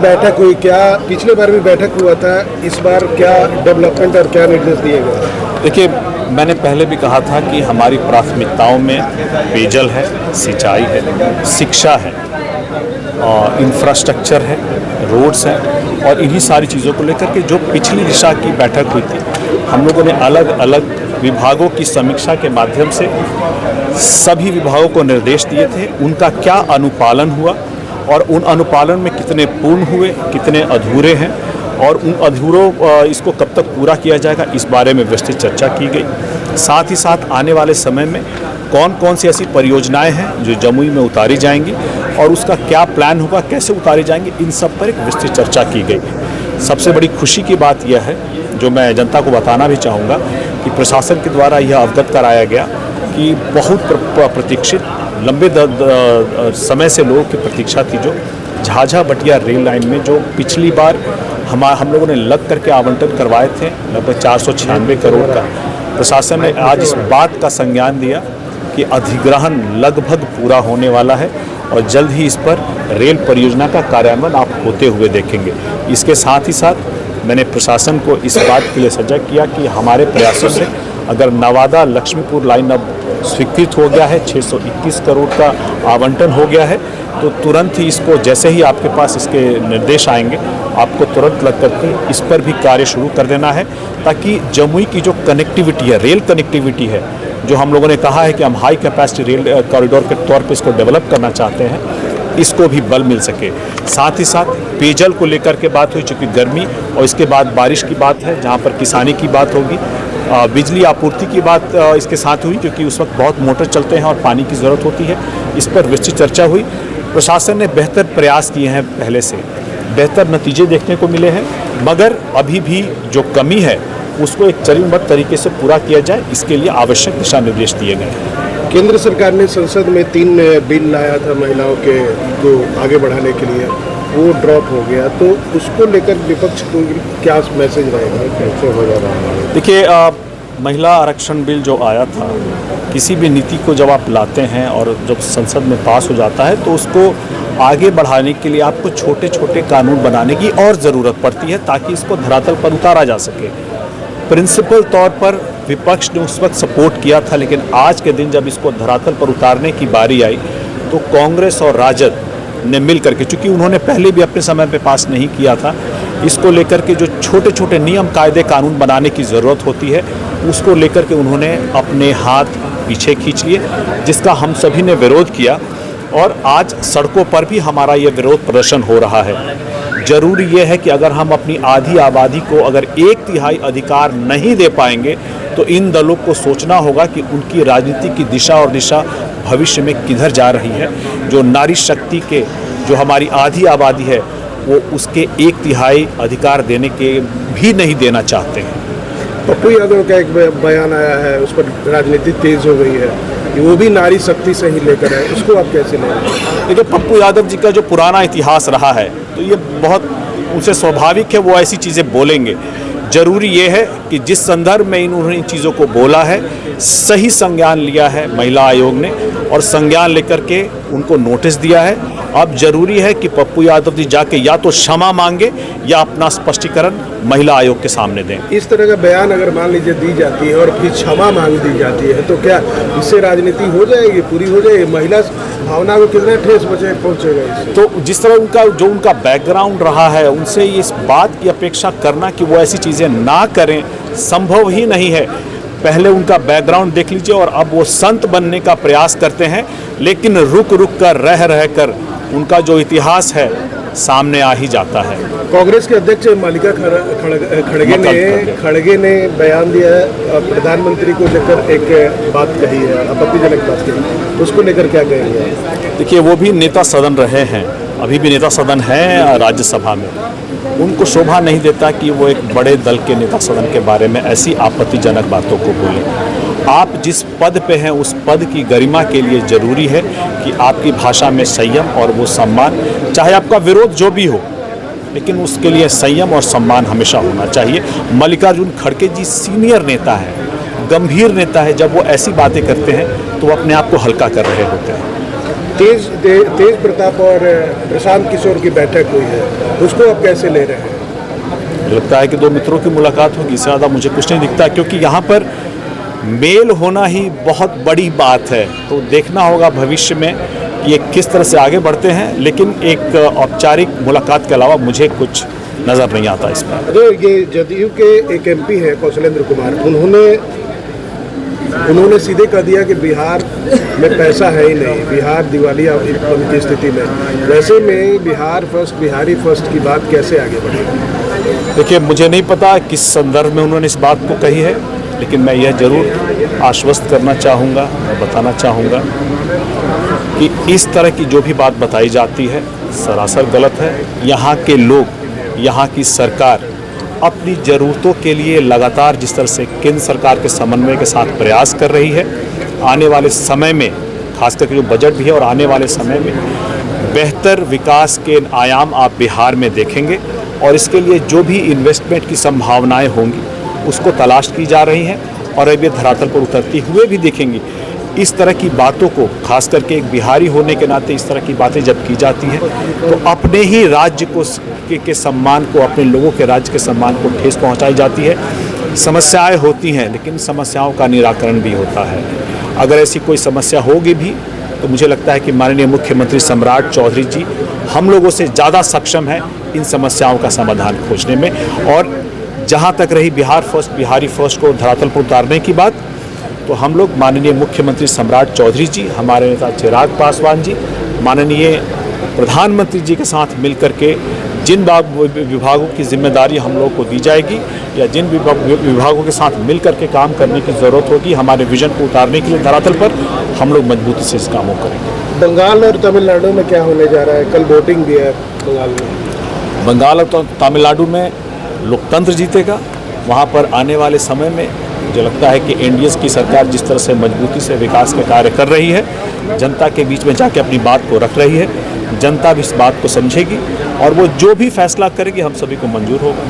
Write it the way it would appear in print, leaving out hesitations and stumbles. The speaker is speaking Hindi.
बैठक हुई, क्या पिछले बार भी बैठक हुआ था, इस बार क्या डेवलपमेंट और क्या निर्देश दिए गए? देखिए, मैंने पहले भी कहा था कि हमारी प्राथमिकताओं में पेयजल है, सिंचाई है, शिक्षा है, इंफ्रास्ट्रक्चर है, रोड्स हैं, और इन्हीं सारी चीज़ों को लेकर के जो पिछली दिशा की बैठक हुई थी, हम लोगों ने अलग अलग विभागों की समीक्षा के माध्यम से सभी विभागों को निर्देश दिए थे, उनका क्या अनुपालन हुआ और उन अनुपालन में कितने पूर्ण हुए, कितने अधूरे हैं, और उन अधूरों इसको कब तक पूरा किया जाएगा, इस बारे में विस्तृत चर्चा की गई। साथ ही साथ आने वाले समय में कौन कौन सी ऐसी परियोजनाएं हैं जो जमुई में उतारी जाएंगी और उसका क्या प्लान होगा, कैसे उतारी जाएंगी, इन सब पर एक विस्तृत चर्चा की गई। सबसे बड़ी खुशी की बात यह है, जो मैं जनता को बताना भी चाहूँगा, कि प्रशासन के द्वारा यह अवगत कराया गया कि बहुत प्रतीक्षित लंबे समय से लोगों की प्रतीक्षा थी, जो झाझा बटिया रेल लाइन में जो पिछली बार हम लोगों ने लग करके आवंटन करवाए थे लगभग 496 करोड़ का, प्रशासन ने आज इस बात का संज्ञान दिया कि अधिग्रहण लगभग पूरा होने वाला है और जल्द ही इस पर रेल परियोजना का कार्यान्वयन आप होते हुए देखेंगे। इसके साथ ही साथ मैंने प्रशासन को इस बात के लिए सजग किया कि हमारे प्रयासों से अगर नवादा लक्ष्मीपुर लाइन अब स्वीकृत हो गया है, 621 करोड़ का आवंटन हो गया है, तो तुरंत ही इसको, जैसे ही आपके पास इसके निर्देश आएंगे, आपको तुरंत लग करके इस पर भी कार्य शुरू कर देना है, ताकि जमुई की जो कनेक्टिविटी है, रेल कनेक्टिविटी है, जो हम लोगों ने कहा है कि हम हाई कैपेसिटी रेल कॉरिडोर के तौर पे इसको डेवलप करना चाहते हैं, इसको भी बल मिल सके। साथ ही साथ पेयजल को लेकर के बात हुई, चूँकि गर्मी और इसके बाद बारिश की बात है, जहाँ पर किसानी की बात होगी, बिजली आपूर्ति की बात इसके साथ हुई, क्योंकि उस वक्त बहुत मोटर चलते हैं और पानी की ज़रूरत होती है, इस पर विस्तृत चर्चा हुई। प्रशासन ने बेहतर प्रयास किए हैं, पहले से बेहतर नतीजे देखने को मिले हैं, मगर अभी भी जो कमी है उसको एक चरणबद्ध तरीके से पूरा किया जाए, इसके लिए आवश्यक दिशा निर्देश दिए गए हैं। केंद्र सरकार ने संसद में 3 बिल लाया था महिलाओं के को आगे बढ़ाने के लिए, वो ड्रॉप हो गया, तो उसको लेकर विपक्ष को क्या मैसेज रहेगा, कैसे हो जा रहा है? देखिए, महिला आरक्षण बिल जो आया था, किसी भी नीति को जब आप लाते हैं और जब संसद में पास हो जाता है, तो उसको आगे बढ़ाने के लिए आपको छोटे छोटे कानून बनाने की और ज़रूरत पड़ती है, ताकि इसको धरातल पर उतारा जा सके। प्रिंसिपल तौर पर विपक्ष ने उस वक्त सपोर्ट किया था, लेकिन आज के दिन जब इसको धरातल पर उतारने की बारी आई, तो कांग्रेस और राजद ने मिल करके, चूँकि उन्होंने पहले भी अपने समय पे पास नहीं किया था, इसको लेकर के जो छोटे छोटे नियम कायदे कानून बनाने की ज़रूरत होती है, उसको लेकर के उन्होंने अपने हाथ पीछे खींच लिए, जिसका हम सभी ने विरोध किया, और आज सड़कों पर भी हमारा ये विरोध प्रदर्शन हो रहा है। जरूरी ये है कि अगर हम अपनी आधी आबादी को अगर 1/3 अधिकार नहीं दे पाएंगे, तो इन दलों को सोचना होगा कि उनकी राजनीति की दिशा और दिशा भविष्य में किधर जा रही है। जो नारी शक्ति के, जो हमारी आधी आबादी है, वो उसके 1/3 अधिकार देने के भी नहीं देना चाहते हैं। पप्पू यादव का एक बयान आया है, उस पर राजनीति तेज हो गई है, वो भी नारी शक्ति से ही लेकर है, उसको आप कैसे ले रहे हैं? देखिए, पप्पू यादव जी का जो पुराना इतिहास रहा है, तो ये बहुत उनसे स्वाभाविक है, वो ऐसी चीज़ें बोलेंगे। जरूरी ये है कि जिस संदर्भ में इन्होंने इन चीज़ों को बोला है, सही संज्ञान लिया है महिला आयोग ने, और संज्ञान लेकर के उनको नोटिस दिया है। अब जरूरी है कि पप्पू यादव जी जाके या तो क्षमा मांगे या अपना स्पष्टीकरण महिला आयोग के सामने दें। इस तरह का बयान अगर मान लीजिए दी जाती है और फिर क्षमा मांग दी जाती है, तो क्या इससे राजनीति हो जाएगी, पूरी हो जाएगी? महिला भावना को कितना ठेस पहुंचेगा इससे? तो जिस तरह उनका बैकग्राउंड रहा है, उनसे इस बात की अपेक्षा करना कि वो ऐसी चीज़ें ना करें, संभव ही नहीं है। पहले उनका बैकग्राउंड देख लीजिए, और अब वो संत बनने का प्रयास करते हैं, लेकिन रुक रुक कर रह कर उनका जो इतिहास है सामने आ ही जाता है। कांग्रेस के अध्यक्ष मल्लिका खड़गे ने बयान दिया है, प्रधानमंत्री को लेकर एक बात कही है, आपत्तिजनक बात कही, उसको लेकर क्या कहेंगे? देखिए, वो भी नेता सदन रहे हैं, अभी भी नेता सदन है राज्यसभा में, उनको शोभा नहीं देता कि वो एक बड़े दल के नेता सदन के बारे में ऐसी आपत्तिजनक बातों को बोले। आप जिस पद पे हैं, उस पद की गरिमा के लिए ज़रूरी है कि आपकी भाषा में संयम और वो सम्मान, चाहे आपका विरोध जो भी हो, लेकिन उसके लिए संयम और सम्मान हमेशा होना चाहिए। मल्लिकार्जुन खड़गे जी सीनियर नेता है, गंभीर नेता है, जब वो ऐसी बातें करते हैं तो वो अपने आप को हल्का कर रहे होते हैं। तेज प्रताप और प्रशांत किशोर की बैठक हुई है, उसको आप कैसे ले रहे हैं? मुझे लगता है कि दो मित्रों की मुलाकात होगी, इससे ज़्यादा मुझे कुछ नहीं दिखता, क्योंकि यहाँ पर मेल होना ही बहुत बड़ी बात है। तो देखना होगा भविष्य में कि ये किस तरह से आगे बढ़ते हैं, लेकिन एक औपचारिक मुलाकात के अलावा मुझे कुछ नज़र नहीं आता इसमें। अरे ये जदयू के एक MP हैं कौशलेंद्र कुमार, उन्होंने सीधे कह दिया कि बिहार में पैसा है ही नहीं, बिहार दिवालिया की स्थिति में। वैसे में बिहार फर्स्ट, बिहारी फर्स्ट की बात कैसे आगे बढ़ेगी? देखिए, मुझे नहीं पता किस संदर्भ में उन्होंने इस बात को कही है, लेकिन मैं यह जरूर आश्वस्त करना चाहूँगा, मैं बताना चाहूँगा कि इस तरह की जो भी बात बताई जाती है सरासर गलत है। यहाँ के लोग, यहाँ की सरकार अपनी ज़रूरतों के लिए लगातार जिस तरह से केंद्र सरकार के समन्वय के साथ प्रयास कर रही है, आने वाले समय में खास करके जो बजट भी है और आने वाले समय में बेहतर विकास के आयाम आप बिहार में देखेंगे, और इसके लिए जो भी इन्वेस्टमेंट की संभावनाएं होंगी उसको तलाश की जा रही हैं, और अब ये धरातल पर उतरती हुए भी देखेंगी। इस तरह की बातों को, खास करके एक बिहारी होने के नाते इस तरह की बातें जब की जाती हैं तो अपने ही राज्य को के सम्मान को, अपने लोगों के राज्य के सम्मान को ठेस पहुंचाई जाती है। समस्याएं होती हैं, लेकिन समस्याओं का निराकरण भी होता है। अगर ऐसी कोई समस्या होगी भी तो मुझे लगता है कि माननीय मुख्यमंत्री सम्राट चौधरी जी हम लोगों से ज़्यादा सक्षम है इन समस्याओं का समाधान खोजने में। और जहाँ तक रही बिहार फर्स्ट, बिहारी फर्स्ट को धरातल पर उतारने की बात, तो हम लोग माननीय मुख्यमंत्री सम्राट चौधरी जी, हमारे नेता चिराग पासवान जी, माननीय प्रधानमंत्री जी के साथ मिलकर के जिन विभागों की जिम्मेदारी हम लोग को दी जाएगी या जिन विभागों के साथ मिलकर के काम करने की ज़रूरत होगी हमारे विजन को उतारने के लिए धरातल पर, हम लोग मजबूती से इस कामों करेंगे। बंगाल और तमिलनाडु में क्या होने जा रहा है? कल वोटिंग भी है बंगाल में। बंगाल और तमिलनाडु में लोकतंत्र जीतेगा। वहाँ पर आने वाले समय में मुझे लगता है कि NDA की सरकार जिस तरह से मजबूती से विकास के कार्य कर रही है, जनता के बीच में जाके अपनी बात को रख रही है, जनता भी इस बात को समझेगी और वो जो भी फैसला करेगी हम सभी को मंजूर होगा।